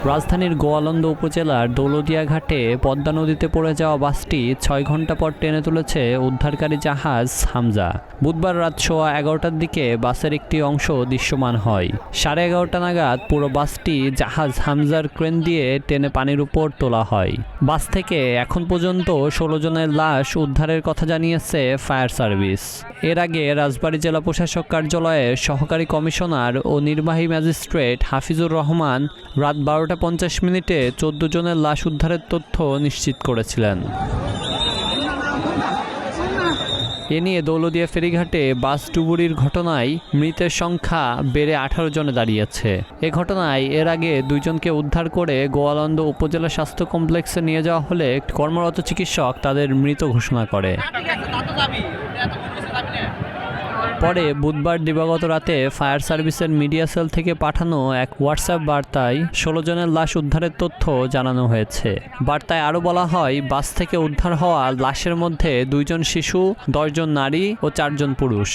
রাজধানীর গোয়ালন্দ উপজেলার দৌলতদিয়া ঘাটে পদ্মা নদীতে পড়ে যাওয়া বাসটি ৬ ঘন্টা পর টেনে তুলেছে উদ্ধারকারী জাহাজ হামজা। বুধবার রাত 11:15টার দিকে বাসের একটি অংশ দৃশ্যমান হয়। 11:30 নাগাদ পুরো বাসটি জাহাজ হামজার ক্রেন দিয়ে টেনে পানির উপর তোলা হয়। বাস থেকে এখন পর্যন্ত 16 জনের লাশ উদ্ধারের কথা জানিয়েছে ফায়ার সার্ভিস। এর আগে রাজবাড়ী জেলা প্রশাসক কার্যালয়ের সহকারী কমিশনার ও নির্বাহী ম্যাজিস্ট্রেট হাফিজুর রহমান রাত 12:50 14 জনের লাশ উদ্ধারের তথ্য নিশ্চিত করেছিলেন। এ নিয়ে দৌলতদিয়া ফেরিঘাটে বাস ডুবুরির ঘটনায় মৃতের সংখ্যা বেড়ে 18 জনে দাঁড়িয়েছে। এ ঘটনায় এর আগে 2 জনকে উদ্ধার করে গোয়ালন্দ উপজেলা স্বাস্থ্য কমপ্লেক্সে নিয়ে যাওয়া হলে কর্মরত চিকিৎসক তাদের মৃত ঘোষণা করে। পরে বুধবার দিবাগত রাতে ফায়ার সার্ভিসের মিডিয়া সেল থেকে পাঠানো এক হোয়াটসঅ্যাপ বার্তায় 16 জনের লাশ উদ্ধারের তথ্য জানানো হয়েছে। বার্তায় আরও বলা হয়, বাস থেকে উদ্ধার হওয়া লাশের মধ্যে 2 জন শিশু, 10 জন নারী ও 4 জন পুরুষ।